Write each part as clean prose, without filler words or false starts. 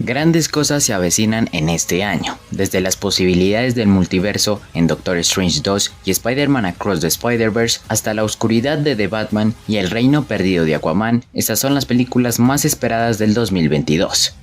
Grandes cosas se avecinan en este año, desde las posibilidades del multiverso en Doctor Strange 2 y Spider-Man Across the Spider-Verse hasta la oscuridad de The Batman y el reino perdido de Aquaman. Estas son las películas más esperadas del 2022.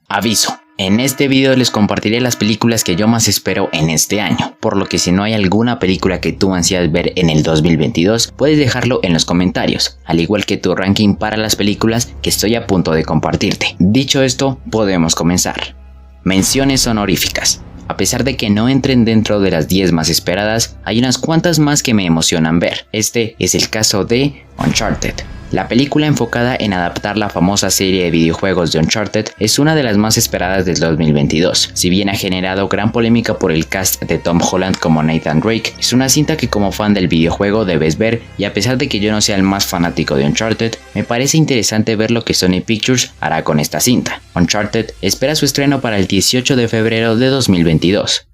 Aviso. En este video les compartiré las películas que yo más espero en este año, por lo que si no hay alguna película que tú ansías ver en el 2022, puedes dejarlo en los comentarios, al igual que tu ranking para las películas que estoy a punto de compartirte. Dicho esto, podemos comenzar. Menciones honoríficas. A pesar de que no entren dentro de las 10 más esperadas, hay unas cuantas más que me emocionan ver. Este es el caso de Uncharted. La película enfocada en adaptar la famosa serie de videojuegos de Uncharted es una de las más esperadas del 2022. Si bien ha generado gran polémica por el cast de Tom Holland como Nathan Drake, es una cinta que como fan del videojuego debes ver, y a pesar de que yo no sea el más fanático de Uncharted, me parece interesante ver lo que Sony Pictures hará con esta cinta. Uncharted espera su estreno para el 18 de febrero de 2022.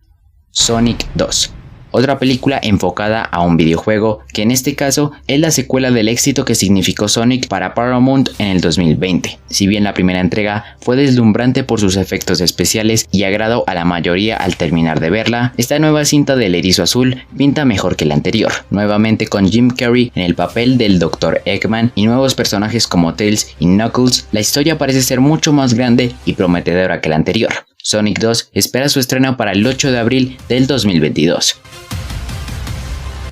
Sonic 2. Otra película enfocada a un videojuego, que en este caso es la secuela del éxito que significó Sonic para Paramount en el 2020. Si bien la primera entrega fue deslumbrante por sus efectos especiales y agradó a la mayoría al terminar de verla, esta nueva cinta del erizo azul pinta mejor que la anterior, nuevamente con Jim Carrey en el papel del Dr. Eggman y nuevos personajes como Tails y Knuckles. La historia parece ser mucho más grande y prometedora que la anterior. Sonic 2 espera su estreno para el 8 de abril del 2022.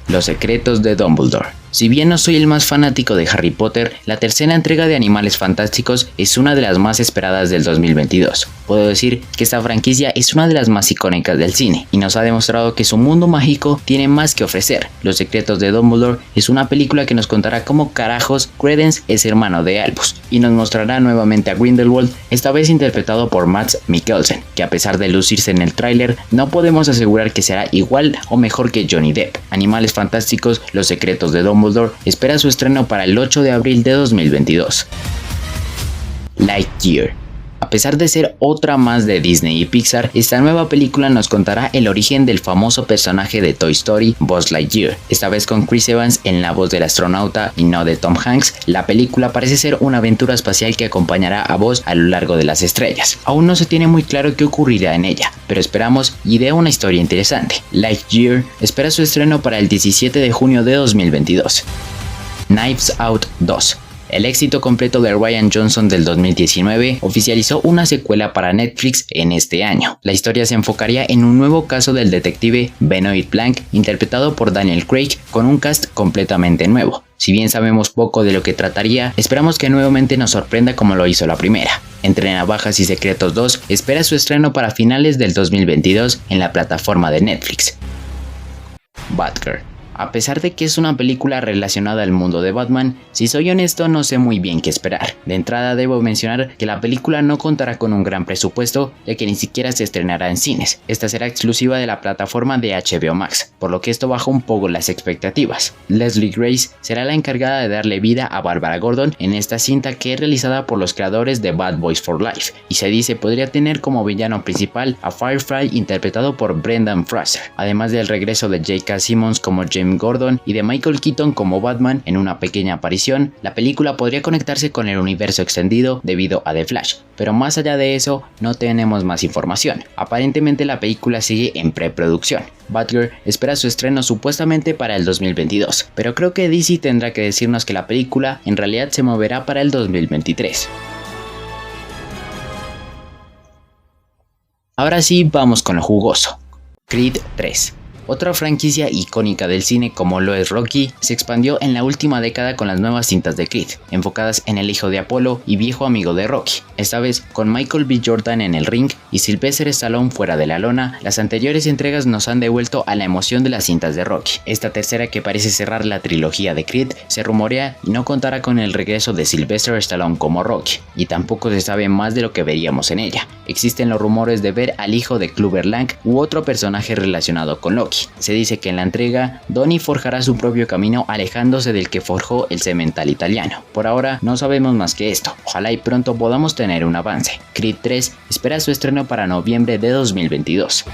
Los secretos de Dumbledore. Si bien no soy el más fanático de Harry Potter, la tercera entrega de Animales Fantásticos es una de las más esperadas del 2022. Puedo decir que esta franquicia es una de las más icónicas del cine y nos ha demostrado que su mundo mágico tiene más que ofrecer. Los secretos de Dumbledore es una película que nos contará cómo carajos Credence es hermano de Albus y nos mostrará nuevamente a Grindelwald, esta vez interpretado por Mads Mikkelsen, que a pesar de lucirse en el tráiler, no podemos asegurar que será igual o mejor que Johnny Depp. Animales Fantásticos, Los secretos de Dumbledore espera su estreno para el 8 de abril de 2022. Lightyear. A pesar de ser otra más de Disney y Pixar, esta nueva película nos contará el origen del famoso personaje de Toy Story, Buzz Lightyear. Esta vez con Chris Evans en la voz del astronauta y no de Tom Hanks, la película parece ser una aventura espacial que acompañará a Buzz a lo largo de las estrellas. Aún no se tiene muy claro qué ocurrirá en ella, pero esperamos y dé una historia interesante. Lightyear espera su estreno para el 17 de junio de 2022. Knives Out 2. El éxito completo de Rian Johnson del 2019 oficializó una secuela para Netflix en este año. La historia se enfocaría en un nuevo caso del detective Benoit Blanc, interpretado por Daniel Craig, con un cast completamente nuevo. Si bien sabemos poco de lo que trataría, esperamos que nuevamente nos sorprenda como lo hizo la primera. Entre Navajas y Secretos 2 espera su estreno para finales del 2022 en la plataforma de Netflix. Batgirl. A pesar de que es una película relacionada al mundo de Batman, si soy honesto no sé muy bien qué esperar. De entrada debo mencionar que la película no contará con un gran presupuesto, ya que ni siquiera se estrenará en cines. Esta será exclusiva de la plataforma de HBO Max, por lo que esto baja un poco las expectativas. Leslie Grace será la encargada de darle vida a Barbara Gordon en esta cinta, que es realizada por los creadores de Bad Boys for Life, y se dice podría tener como villano principal a Firefly, interpretado por Brendan Fraser, además del regreso de J.K. Simmons como James Gordon y de Michael Keaton como Batman en una pequeña aparición. La película podría conectarse con el universo extendido debido a The Flash, pero más allá de eso no tenemos más información. Aparentemente la película sigue en preproducción. Batgirl espera su estreno supuestamente para el 2022, pero creo que DC tendrá que decirnos que la película en realidad se moverá para el 2023. Ahora sí, vamos con lo jugoso. Creed 3. Otra franquicia icónica del cine como lo es Rocky, se expandió en la última década con las nuevas cintas de Creed, enfocadas en el hijo de Apolo y viejo amigo de Rocky. Esta vez con Michael B. Jordan en el ring y Sylvester Stallone fuera de la lona, las anteriores entregas nos han devuelto a la emoción de las cintas de Rocky. Esta tercera, que parece cerrar la trilogía de Creed, se rumorea y no contará con el regreso de Sylvester Stallone como Rocky, y tampoco se sabe más de lo que veríamos en ella. Existen los rumores de ver al hijo de Clubber Lang u otro personaje relacionado con Rocky. Se dice que en la entrega, Donnie forjará su propio camino alejándose del que forjó el cemental italiano. Por ahora no sabemos más que esto, ojalá y pronto podamos tener un avance. Creed 3 espera su estreno para noviembre de 2022.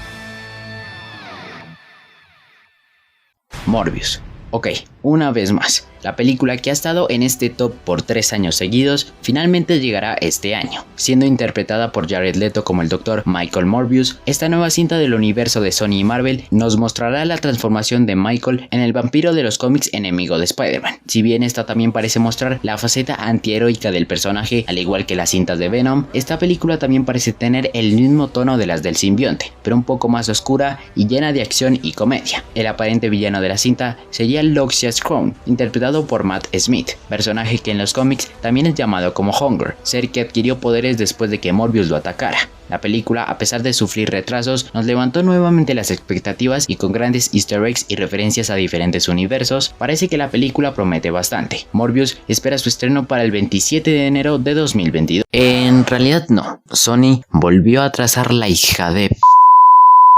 Morbius. Ok, una vez más, la película que ha estado en este top por 3 años seguidos finalmente llegará este año. Siendo interpretada por Jared Leto como el Dr. Michael Morbius, esta nueva cinta del universo de Sony y Marvel nos mostrará la transformación de Michael en el vampiro de los cómics enemigo de Spider-Man. Si bien esta también parece mostrar la faceta antiheroica del personaje, al igual que las cintas de Venom, esta película también parece tener el mismo tono de las del simbionte, pero un poco más oscura y llena de acción y comedia. El aparente villano de la cinta sería Lucius Crone, interpretado por Matt Smith, personaje que en los cómics también es llamado como Hunger, ser que adquirió poderes después de que Morbius lo atacara. La película, a pesar de sufrir retrasos, nos levantó nuevamente las expectativas y con grandes easter eggs y referencias a diferentes universos, parece que la película promete bastante. Morbius espera su estreno para el 27 de enero de 2022. En realidad no, Sony volvió a atrasar la hija de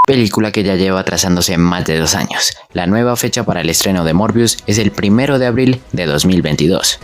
película que ya lleva atrasándose más de 2 años. La nueva fecha para el estreno de Morbius es el 1 de abril de 2022.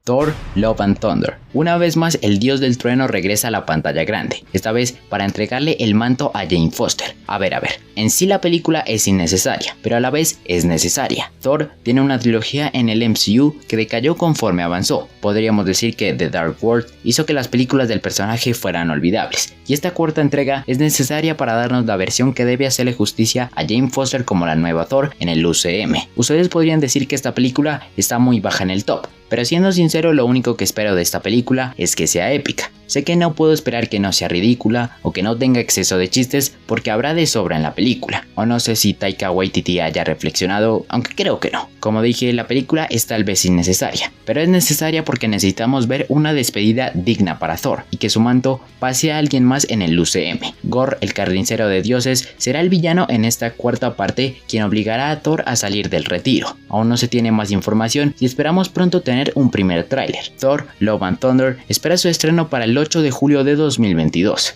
Thor: Love and Thunder. Una vez más, el dios del trueno regresa a la pantalla grande, esta vez para entregarle el manto a Jane Foster. A ver, en sí la película es innecesaria, pero a la vez es necesaria. Thor tiene una trilogía en el MCU que decayó conforme avanzó. Podríamos decir que The Dark World hizo que las películas del personaje fueran olvidables, y esta cuarta entrega es necesaria para darnos la versión que debe hacerle justicia a Jane Foster como la nueva Thor en el UCM. Ustedes podrían decir que esta película está muy baja en el top, pero siendo sincero, lo único que espero de esta película es que sea épica. Sé que no puedo esperar que no sea ridícula o que no tenga exceso de chistes porque habrá de sobra en la película. O no sé si Taika Waititi haya reflexionado, aunque creo que no. Como dije, la película es tal vez innecesaria, pero es necesaria porque necesitamos ver una despedida digna para Thor y que su manto pase a alguien más en el UCM. Gorr, el carnicero de dioses, será el villano en esta cuarta parte quien obligará a Thor a salir del retiro. Aún no se tiene más información y esperamos pronto tener un primer tráiler. Thor: Love and Thunder espera su estreno para el 8 de julio de 2022.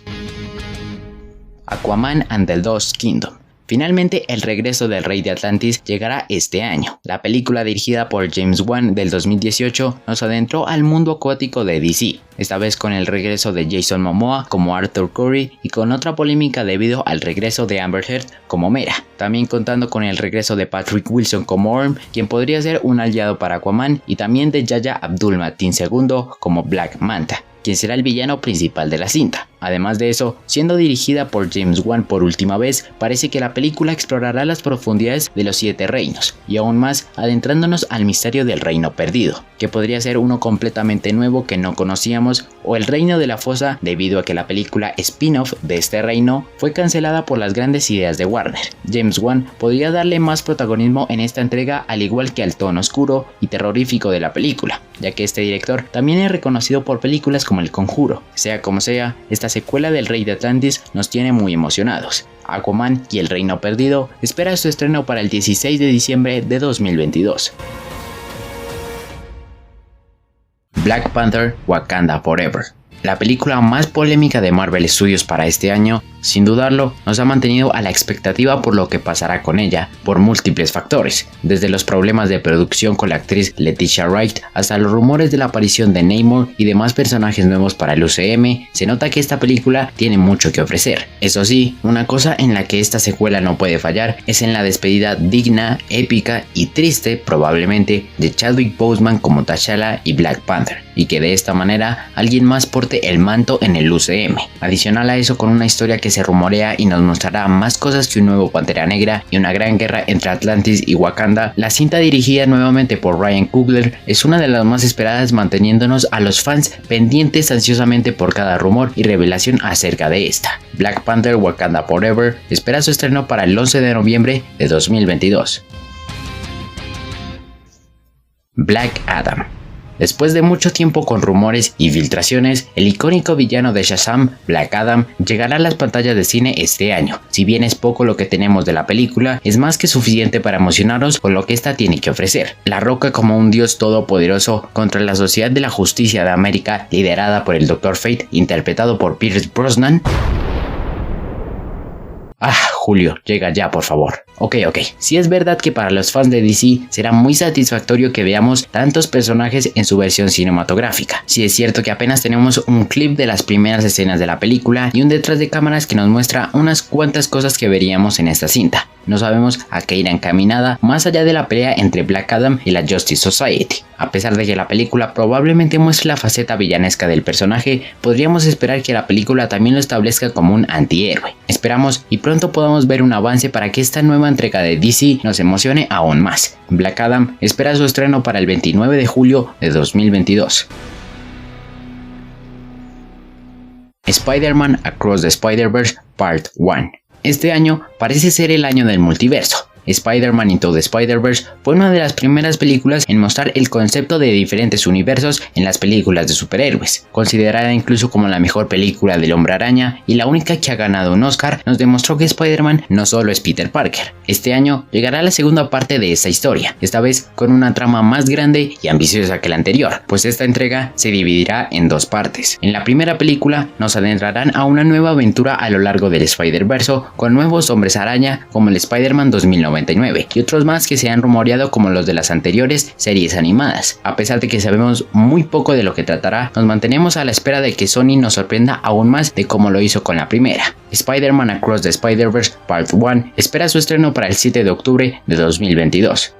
Aquaman and the Lost Kingdom. Finalmente, el regreso del Rey de Atlantis llegará este año. La película dirigida por James Wan del 2018 nos adentró al mundo acuático de DC, esta vez con el regreso de Jason Momoa como Arthur Curry y con otra polémica debido al regreso de Amber Heard como Mera, también contando con el regreso de Patrick Wilson como Orm, quien podría ser un aliado para Aquaman, y también de Yahya Abdul-Mateen II como Black Manta, quien será el villano principal de la cinta. Además de eso, siendo dirigida por James Wan por última vez, parece que la película explorará las profundidades de los 7 reinos, y aún más adentrándonos al misterio del reino perdido, que podría ser uno completamente nuevo que no conocíamos, o el reino de la fosa debido a que la película spin-off de este reino fue cancelada por las grandes ideas de Warner. James Wan podría darle más protagonismo en esta entrega, al igual que al tono oscuro y terrorífico de la película, ya que este director también es reconocido por películas como El Conjuro. Sea como sea, esta secuela del Rey de Atlantis nos tiene muy emocionados. Aquaman y el Reino Perdido espera su estreno para el 16 de diciembre de 2022. Black Panther: Wakanda Forever. La película más polémica de Marvel Studios para este año, sin dudarlo, nos ha mantenido a la expectativa por lo que pasará con ella, por múltiples factores, desde los problemas de producción con la actriz Letitia Wright hasta los rumores de la aparición de Namor y demás personajes nuevos para el UCM. Se nota que esta película tiene mucho que ofrecer. Eso sí, una cosa en la que esta secuela no puede fallar es en la despedida digna, épica y triste probablemente de Chadwick Boseman como T'Challa y Black Panther, y que de esta manera alguien más porte el manto en el UCM. Adicional a eso, con una historia que se rumorea y nos mostrará más cosas que un nuevo Pantera Negra y una gran guerra entre Atlantis y Wakanda, la cinta dirigida nuevamente por Ryan Coogler es una de las más esperadas, manteniéndonos a los fans pendientes ansiosamente por cada rumor y revelación acerca de esta. Black Panther: Wakanda Forever espera su estreno para el 11 de noviembre de 2022. Black Adam. Después de mucho tiempo con rumores y filtraciones, el icónico villano de Shazam, Black Adam, llegará a las pantallas de cine este año. Si bien es poco lo que tenemos de la película, es más que suficiente para emocionarnos con lo que esta tiene que ofrecer. La Roca como un dios todopoderoso contra la Sociedad de la Justicia de América, liderada por el Dr. Fate, interpretado por Pierce Brosnan. Julio, llega ya por favor. Ok, si es verdad que para los fans de DC será muy satisfactorio que veamos tantos personajes en su versión cinematográfica. Si es cierto que apenas tenemos un clip de las primeras escenas de la película y un detrás de cámaras que nos muestra unas cuantas cosas que veríamos en esta cinta. No sabemos a qué irá encaminada más allá de la pelea entre Black Adam y la Justice Society. A pesar de que la película probablemente muestre la faceta villanesca del personaje, podríamos esperar que la película también lo establezca como un antihéroe. Esperamos y pronto podamos ver un avance para que esta nueva entrega de DC nos emocione aún más. Black Adam espera su estreno para el 29 de julio de 2022. Spider-Man Across the Spider-Verse Part 1. Este año parece ser el año del multiverso. Spider-Man Into the Spider-Verse fue una de las primeras películas en mostrar el concepto de diferentes universos en las películas de superhéroes. Considerada incluso como la mejor película del Hombre Araña y la única que ha ganado un Oscar, nos demostró que Spider-Man no solo es Peter Parker. Este año llegará la segunda parte de esta historia, esta vez con una trama más grande y ambiciosa que la anterior, pues esta entrega se dividirá en dos partes. En la primera película nos adentrarán a una nueva aventura a lo largo del Spider-Verso con nuevos hombres araña como el Spider-Man 2099 y otros más que se han rumoreado como los de las anteriores series animadas. A pesar de que sabemos muy poco de lo que tratará, nos mantenemos a la espera de que Sony nos sorprenda aún más de cómo lo hizo con la primera. Spider-Man Across the Spider-Verse Part 1 espera su estreno para el 7 de octubre de 2022.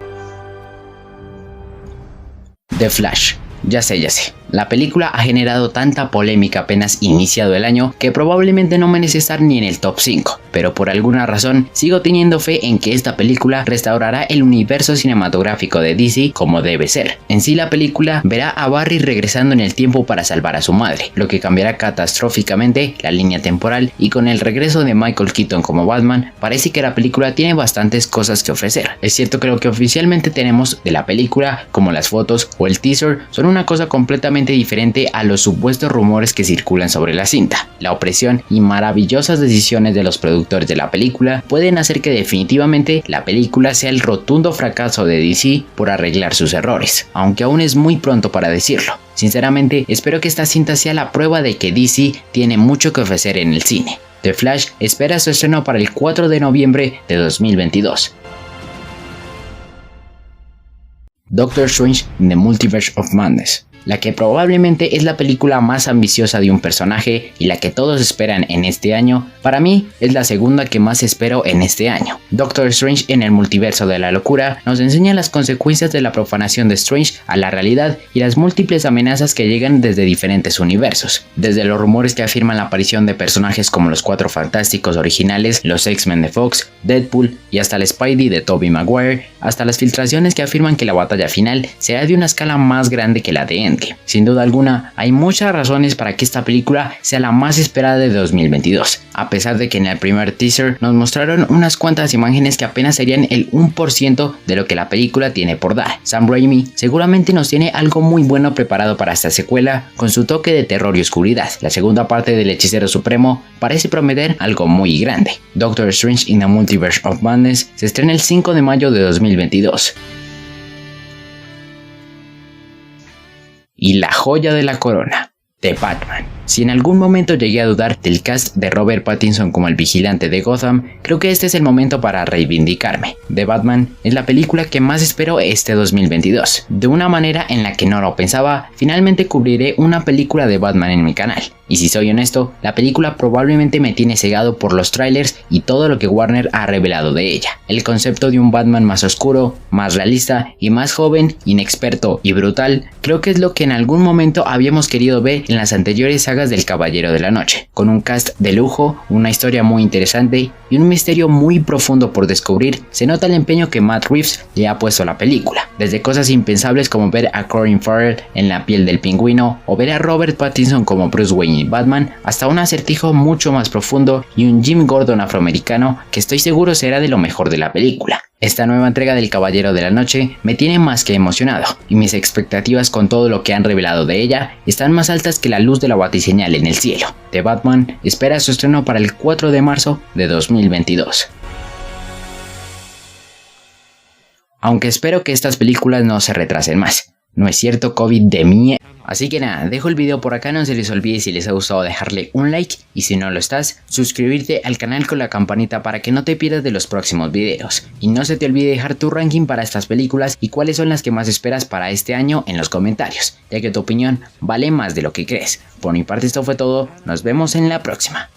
The Flash. Ya sé. La película ha generado tanta polémica apenas iniciado el año que probablemente no merece estar ni en el top 5, pero por alguna razón sigo teniendo fe en que esta película restaurará el universo cinematográfico de DC como debe ser. En sí la película verá a Barry regresando en el tiempo para salvar a su madre, lo que cambiará catastróficamente la línea temporal, y con el regreso de Michael Keaton como Batman, parece que la película tiene bastantes cosas que ofrecer. Es cierto que lo que oficialmente tenemos de la película, como las fotos o el teaser, son una cosa completamente diferente a los supuestos rumores que circulan sobre la cinta. La opresión y maravillosas decisiones de los productores de la película pueden hacer que definitivamente la película sea el rotundo fracaso de DC por arreglar sus errores, aunque aún es muy pronto para decirlo. Sinceramente, espero que esta cinta sea la prueba de que DC tiene mucho que ofrecer en el cine. The Flash espera su estreno para el 4 de noviembre de 2022. Doctor Strange in the Multiverse of Madness. La que probablemente es la película más ambiciosa de un personaje y la que todos esperan en este año, para mí es la segunda que más espero en este año. Doctor Strange en el multiverso de la locura nos enseña las consecuencias de la profanación de Strange a la realidad y las múltiples amenazas que llegan desde diferentes universos. Desde los rumores que afirman la aparición de personajes como los Cuatro Fantásticos originales, los X-Men de Fox, Deadpool y hasta el Spidey de Tobey Maguire, hasta las filtraciones que afirman que la batalla final será de una escala más grande que la de Endgame. Sin duda alguna, hay muchas razones para que esta película sea la más esperada de 2022, a pesar de que en el primer teaser nos mostraron unas cuantas imágenes que apenas serían el 1% de lo que la película tiene por dar. Sam Raimi seguramente nos tiene algo muy bueno preparado para esta secuela con su toque de terror y oscuridad. La segunda parte del Hechicero Supremo parece prometer algo muy grande. Doctor Strange in the Multiverse of Madness se estrena el 5 de mayo de 2022. Y la joya de la corona, The Batman. Si en algún momento llegué a dudar del cast de Robert Pattinson como el vigilante de Gotham, creo que este es el momento para reivindicarme. The Batman es la película que más espero este 2022. De una manera en la que no lo pensaba, finalmente cubriré una película de Batman en mi canal. Y si soy honesto, la película probablemente me tiene cegado por los trailers y todo lo que Warner ha revelado de ella. El concepto de un Batman más oscuro, más realista y más joven, inexperto y brutal, creo que es lo que en algún momento habíamos querido ver en las anteriores sagas del Caballero de la Noche, con un cast de lujo, una historia muy interesante y un misterio muy profundo por descubrir. Se nota el empeño que Matt Reeves le ha puesto a la película, desde cosas impensables como ver a Colin Farrell en la piel del pingüino o ver a Robert Pattinson como Bruce Wayne y Batman, hasta un acertijo mucho más profundo y un Jim Gordon afroamericano que estoy seguro será de lo mejor de la película. Esta nueva entrega del Caballero de la Noche me tiene más que emocionado, y mis expectativas con todo lo que han revelado de ella están más altas que la luz de la batiseñal en el cielo. The Batman espera su estreno para el 4 de marzo de 2022. Aunque espero que estas películas no se retrasen más. No es cierto, COVID de mierda. Así que nada, dejo el video por acá, no se les olvide si les ha gustado dejarle un like y si no lo estás, suscribirte al canal con la campanita para que no te pierdas de los próximos videos. Y no se te olvide dejar tu ranking para estas películas y cuáles son las que más esperas para este año en los comentarios, ya que tu opinión vale más de lo que crees. Por mi parte esto fue todo, nos vemos en la próxima.